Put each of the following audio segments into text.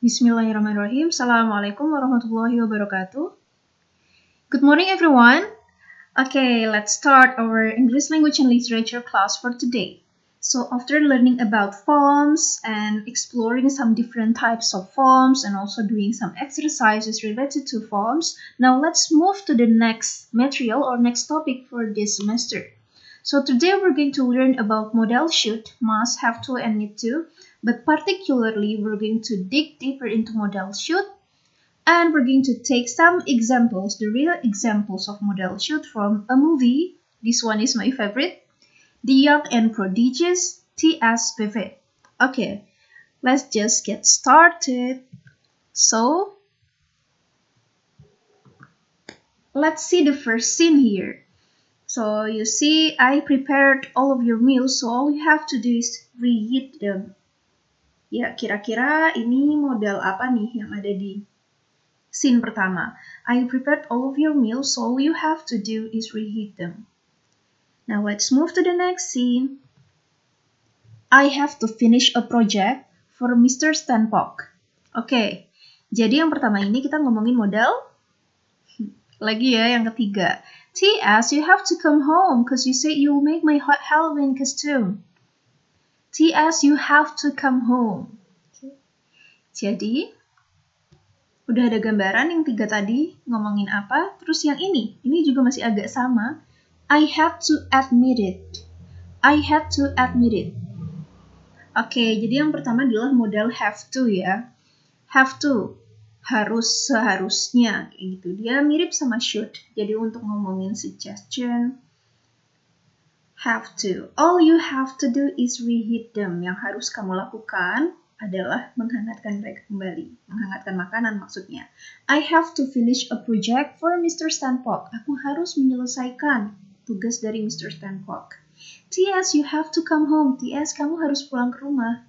Bismillahirrahmanirrahim. Assalamualaikum warahmatullahi wabarakatuh. Good morning, everyone. Okay, let's start our English language and literature class for today. So after learning about forms and exploring some different types of forms and also doing some exercises related to forms, now let's move to the next material or next topic for this semester. So today we're going to learn about modal should, must, have to, and need to, but particularly we're going to dig deeper into modal should, and we're going to take some examples, the real examples of modal should from a movie. This one is my favorite, The Young and Prodigious T.S. Bevet. Okay, let's just get started. So, let's see the first scene here. So you see, I prepared all of your meals, so all you have to do is reheat them. Ya, kira-kira ini modal apa nih yang ada di scene pertama? I prepared all of your meals, so all you have to do is reheat them. Now let's move to the next scene. I have to finish a project for Mr. Stanpok. Oke, jadi yang pertama ini kita ngomongin modal. Lagi ya, yang ketiga. T.S. you have to come home because you said you will make my Halloween costume. T.S. you have to come home. Jadi, udah ada gambaran yang tiga tadi ngomongin apa. Terus yang ini juga masih agak sama. I had to admit it. I had to admit it. Oke, jadi yang pertama adalah modal have to ya. Have to. Harus, seharusnya, kayak gitu. Dia mirip sama should. Jadi untuk ngomongin suggestion, have to. All you have to do is reheat them. Yang harus kamu lakukan adalah menghangatkan mereka kembali. Menghangatkan makanan maksudnya. I have to finish a project for Mr. Stanpok. Aku harus menyelesaikan tugas dari Mr. Stanpok. T.S. you have to come home. T.S. kamu harus pulang ke rumah.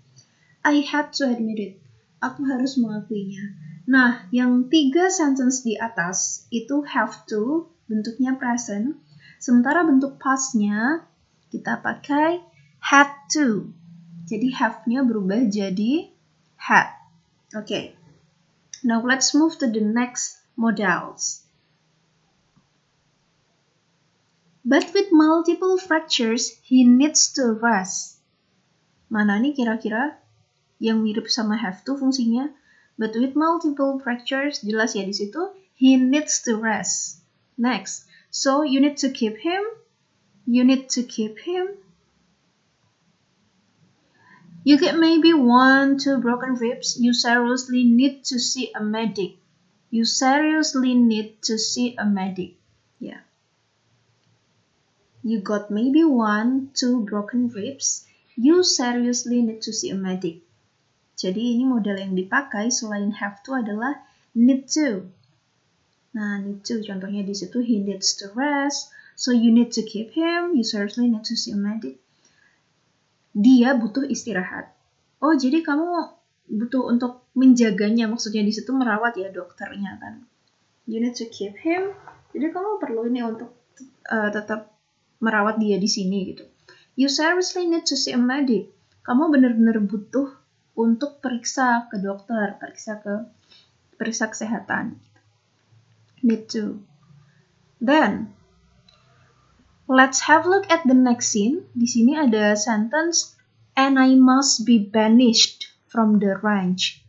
I had to admit it. Aku harus mengakuinya. Nah, yang tiga sentence di atas itu have to, bentuknya present. Sementara bentuk past-nya kita pakai had to. Jadi have-nya berubah jadi had. Okay. Now let's move to the next modals. But with multiple fractures, he needs to rest. Mana nih kira-kira yang mirip sama have to fungsinya? But with multiple fractures, jelas ya di situ, he needs to rest. Next, so you need to keep him. You need to keep him. You get maybe 1-2 broken ribs. You seriously need to see a medic. You seriously need to see a medic. Yeah. You got maybe 1-2 broken ribs. You seriously need to see a medic. Jadi ini modal yang dipakai selain have to adalah need to. Nah, need to contohnya di situ he needs to rest. So you need to keep him. You seriously need to see a medic. Dia butuh istirahat. Oh, jadi kamu butuh untuk menjaganya, maksudnya di situ merawat ya dokternya kan. You need to keep him. Jadi kamu perlu ini untuk tetap merawat dia di sini gitu. You seriously need to see a medic. Kamu benar-benar butuh untuk periksa ke dokter, periksa kesehatan. Need to. Then, let's have a look at the next scene. Di sini ada sentence, and I must be banished from the ranch.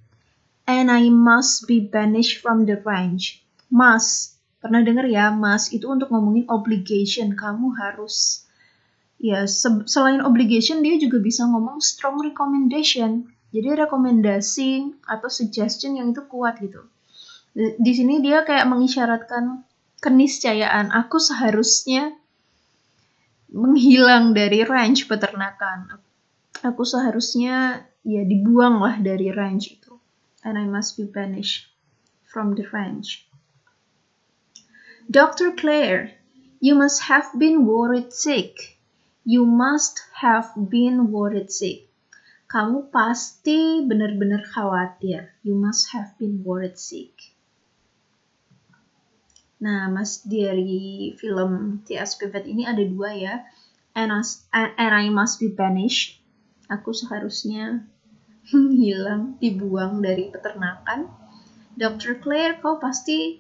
And I must be banished from the ranch. Must. Pernah dengar ya, must itu untuk ngomongin obligation. Kamu harus. Ya, selain obligation, dia juga bisa ngomong strong recommendation. Jadi rekomendasi atau suggestion yang itu kuat gitu. Di sini dia kayak mengisyaratkan keniscayaan. Aku seharusnya menghilang dari ranch peternakan. Aku seharusnya ya dibuang lah dari ranch itu. And I must be banished from the ranch. Dr. Claire, you must have been worried sick. You must have been worried sick. Kamu pasti benar-benar khawatir. You must have been worried sick. Nah, mas dari film T.S. Bevet ini ada dua ya. And I must be banished. Aku seharusnya hilang, dibuang dari peternakan. Dr. Claire, kau pasti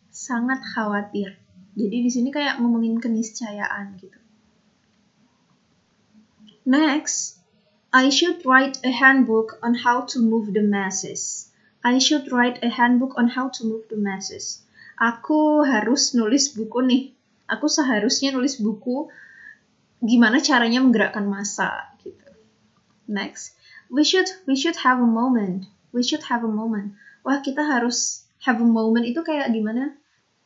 sangat khawatir. Jadi di sini kayak ngomongin keniscayaan gitu. Next, I should write a handbook on how to move the masses. I should write a handbook on how to move the masses. Aku harus nulis buku nih. Aku seharusnya nulis buku gimana caranya menggerakkan massa gitu. Next, we should have a moment. We should have a moment. Wah, kita harus have a moment itu kayak gimana?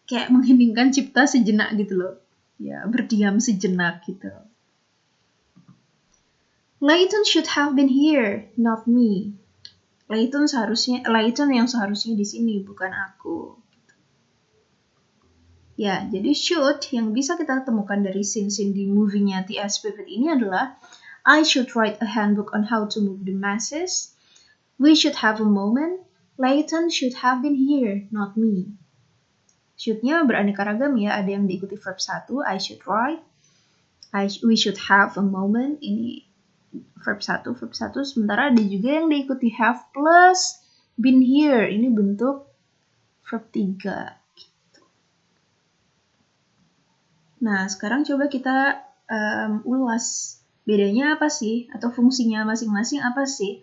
Kayak mengheningkan cipta sejenak gitu loh. Ya, berdiam sejenak gitu. Layton should have been here, not me. Layton yang seharusnya di sini, bukan aku. Ya, jadi should yang bisa kita temukan dari scene-scene di movie-nya T.S. Eliot ini adalah I should write a handbook on how to move the masses. We should have a moment. Layton should have been here, not me. Should-nya beraneka ragam ya, ada yang diikuti verb 1, I should write. We should have a moment, ini verb 1, sementara ada juga yang diikuti have plus been here, ini bentuk verb 3. Gitu. Nah, sekarang coba kita ulas bedanya apa sih, atau fungsinya masing-masing apa sih.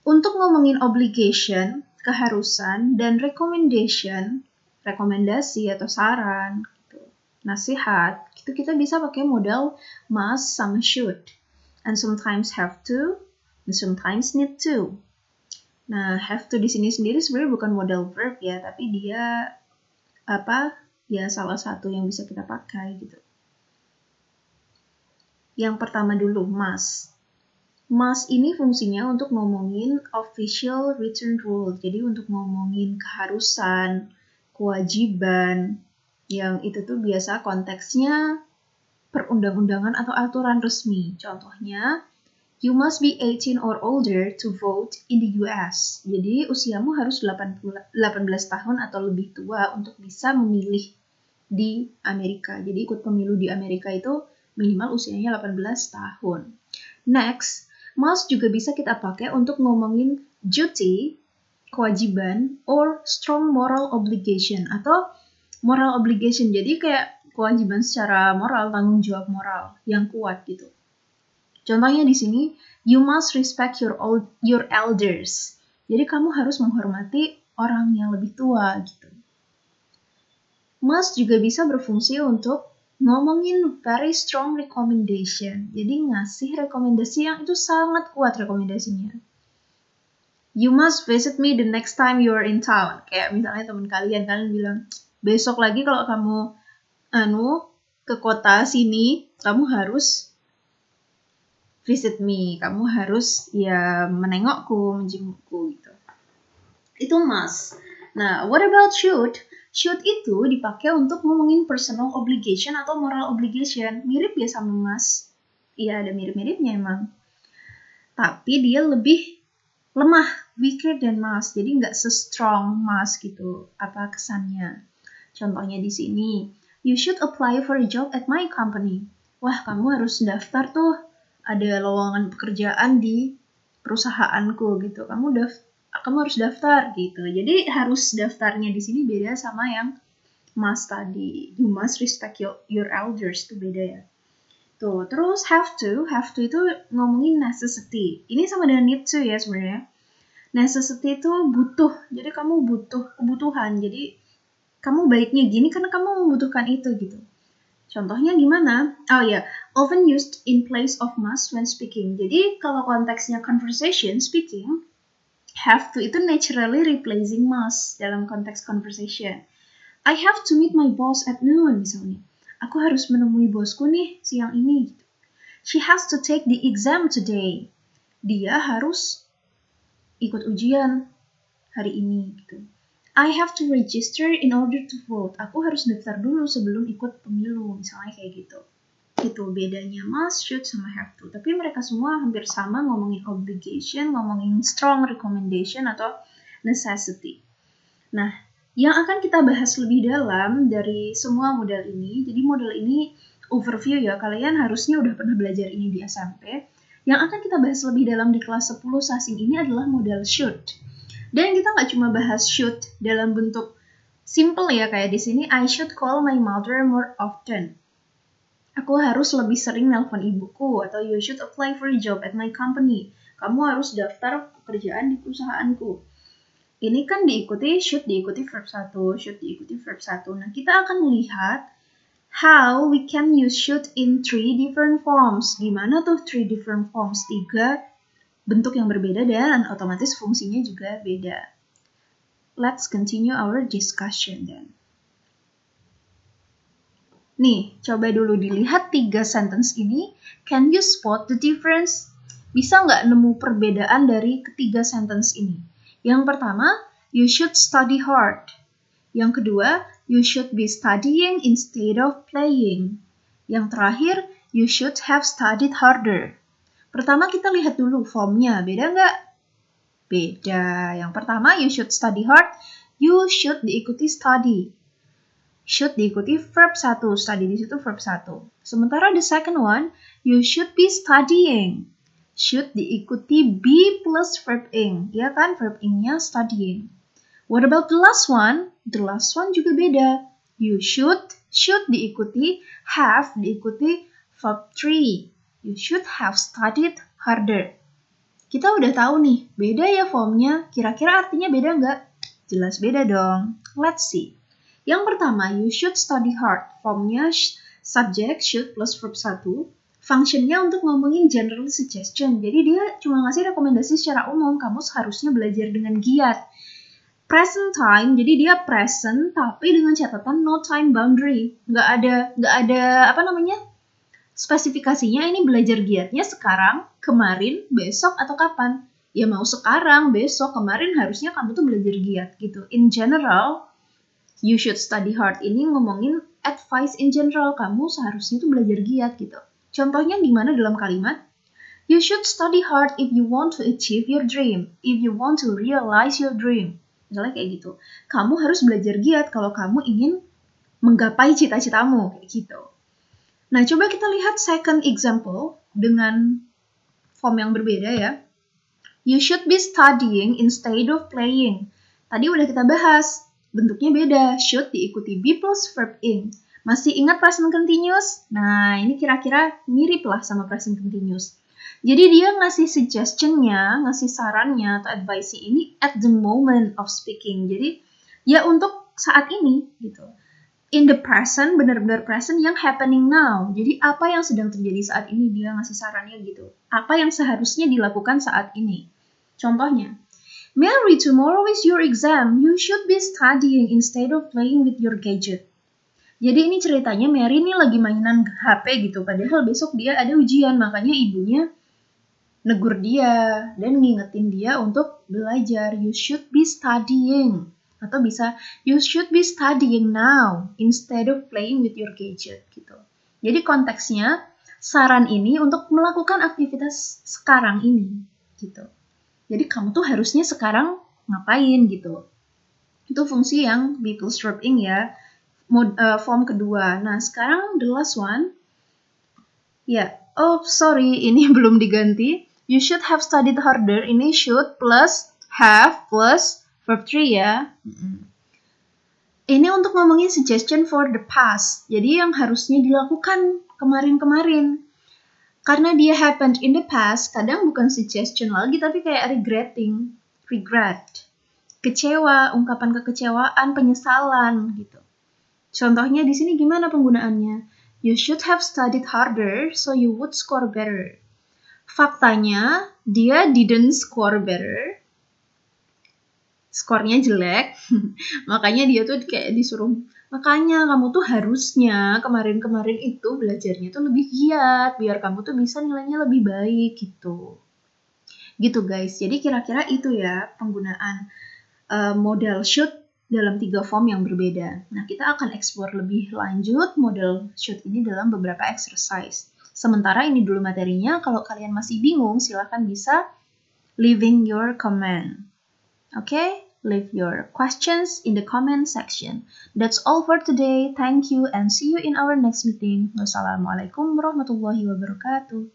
Untuk ngomongin obligation, keharusan, dan rekomendasi atau saran, gitu, nasihat, itu kita bisa pakai modal must sama should. And sometimes have to, and sometimes need to. Nah, have to di sini sendiri sebenarnya bukan modal verb ya, tapi dia salah satu yang bisa kita pakai gitu. Yang pertama dulu, must. Must ini fungsinya untuk ngomongin official written rule. Jadi untuk ngomongin keharusan, kewajiban, yang itu tuh biasa konteksnya perundang-undangan atau aturan resmi. Contohnya, you must be 18 or older to vote in the US. Jadi usiamu harus 18 tahun atau lebih tua untuk bisa memilih di Amerika. Jadi ikut pemilu di Amerika itu minimal usianya 18 tahun. Next, must juga bisa kita pakai untuk ngomongin duty, kewajiban, or strong moral obligation, atau moral obligation. Jadi kayak kewajiban secara moral, tanggung jawab moral yang kuat gitu. Contohnya di sini, you must respect your elders. Jadi kamu harus menghormati orang yang lebih tua gitu. Must juga bisa berfungsi untuk ngomongin very strong recommendation. Jadi ngasih rekomendasi yang itu sangat kuat rekomendasinya. You must visit me the next time you are in town. Kayak misalnya teman kalian bilang, besok lagi kalau kamu ke kota sini, kamu harus visit me. Kamu harus ya menengokku, menjengukku gitu. Itu must. Nah, what about should? Should itu dipakai untuk ngomongin personal obligation atau moral obligation. Mirip ya sama must. Iya, ada mirip-miripnya emang. Tapi dia lebih lemah, weaker than must. Jadi nggak se-strong must gitu kesannya. Contohnya di sini, you should apply for a job at my company. Wah, kamu harus daftar tuh. Ada lowongan pekerjaan di perusahaanku gitu. Kamu harus daftar gitu. Jadi harus daftarnya di sini beda sama yang must tadi. You must respect your elders, itu beda ya. Tuh, terus have to itu ngomongin necessity. Ini sama dengan need to ya sebenarnya. Necessity itu butuh. Jadi kamu butuh kebutuhan. Jadi kamu baiknya gini karena kamu membutuhkan itu gitu. Contohnya gimana? Oh ya, often used in place of must when speaking. Jadi kalau konteksnya conversation, speaking, have to itu naturally replacing must dalam konteks conversation. I have to meet my boss at noon misalnya. Aku harus menemui bosku nih siang ini. She has to take the exam today. Dia harus ikut ujian hari ini gitu. I have to register in order to vote. Aku harus daftar dulu sebelum ikut pemilu, misalnya kayak gitu. Itu bedanya must, should, sama have to. Tapi mereka semua hampir sama ngomongin obligation, ngomongin strong recommendation atau necessity. Nah, yang akan kita bahas lebih dalam dari semua model ini, jadi model ini overview ya, kalian harusnya udah pernah belajar ini di SMP. Yang akan kita bahas lebih dalam di kelas 10 sasing ini adalah model should. Dan kita nggak cuma bahas should dalam bentuk simple ya, kayak di sini I should call my mother more often. Aku harus lebih sering nelpon ibuku, atau you should apply for a job at my company. Kamu harus daftar pekerjaan di perusahaanku. Ini kan diikuti should diikuti verb 1, should diikuti verb 1. Nah, kita akan melihat how we can use should in 3 different forms. Gimana tuh 3 different forms? 3 bentuk yang berbeda dan otomatis fungsinya juga beda. Let's continue our discussion then. Nih, coba dulu dilihat 3 sentence ini. Can you spot the difference? Bisa nggak nemu perbedaan dari ketiga sentence ini? Yang pertama, you should study hard. Yang kedua, you should be studying instead of playing. Yang terakhir, you should have studied harder. Pertama kita lihat dulu formnya, beda nggak? Beda. Yang pertama, you should study hard. You should diikuti study. Should diikuti verb 1. Study di situ verb 1. Sementara the second one, you should be studying. Should diikuti be plus verb ing. Ya kan, verb ing-nya studying. What about the last one? The last one juga beda. You should diikuti have diikuti verb 3. You should have studied harder. Kita udah tahu nih, beda ya formnya. Kira-kira artinya beda nggak? Jelas beda dong. Let's see. Yang pertama, you should study hard. Formnya subject should plus verb 1. Functionnya untuk ngomongin general suggestion. Jadi dia cuma ngasih rekomendasi secara umum. Kamu seharusnya belajar dengan giat. Present time, jadi dia present tapi dengan catatan no time boundary. Nggak ada spesifikasinya ini belajar giatnya sekarang, kemarin, besok, atau kapan. Ya mau sekarang, besok, kemarin harusnya kamu tuh belajar giat gitu. In general, you should study hard ini ngomongin advice in general. Kamu seharusnya tuh belajar giat gitu. Contohnya gimana dalam kalimat? You should study hard if you want to achieve your dream. If you want to realize your dream. Misalnya kayak gitu. Kamu harus belajar giat kalau kamu ingin menggapai cita-citamu. Kayak gitu. Nah, coba kita lihat second example dengan form yang berbeda ya. You should be studying instead of playing. Tadi udah kita bahas. Bentuknya beda. Should diikuti be plus verb ing. Masih ingat present continuous? Nah, ini kira-kira mirip lah sama present continuous. Jadi dia ngasih suggestion-nya, ngasih sarannya atau advice ini at the moment of speaking. Jadi ya untuk saat ini gitu. In the present, benar-benar present yang happening now. Jadi apa yang sedang terjadi saat ini dia ngasih sarannya gitu. Apa yang seharusnya dilakukan saat ini. Contohnya, Mary, tomorrow is your exam. You should be studying instead of playing with your gadget. Jadi ini ceritanya Mary ini lagi mainan HP gitu. Padahal besok dia ada ujian. Makanya ibunya negur dia dan ngingetin dia untuk belajar. You should be studying. Atau bisa, you should be studying now instead of playing with your gadget gitu. Jadi konteksnya, saran ini untuk melakukan aktivitas sekarang ini gitu. Jadi kamu tuh harusnya sekarang ngapain gitu. Itu fungsi yang be plus verb ing ya. Form kedua. Nah, sekarang the last one. Ya, oh sorry, ini belum diganti. You should have studied harder. Ini should plus have plus verb 3 ya. Ini untuk ngomongin suggestion for the past. Jadi yang harusnya dilakukan kemarin-kemarin. Karena dia happened in the past, kadang bukan suggestion lagi, tapi kayak regretting, regret, kecewa, ungkapan kekecewaan, penyesalan gitu. Contohnya di sini gimana penggunaannya? You should have studied harder so you would score better. Faktanya, dia didn't score better. Skornya jelek. Makanya dia tuh kayak disuruh, makanya kamu tuh harusnya kemarin-kemarin itu belajarnya tuh lebih giat. Biar kamu tuh bisa nilainya lebih baik gitu. Gitu guys. Jadi kira-kira itu ya penggunaan model should dalam 3 form yang berbeda. Nah, kita akan explore lebih lanjut model should ini dalam beberapa exercise. Sementara ini dulu materinya, kalau kalian masih bingung, silahkan bisa leaving your comment. Okay? Leave your questions in the comment section. That's all for today. Thank you and see you in our next meeting. Wassalamualaikum warahmatullahi wabarakatuh.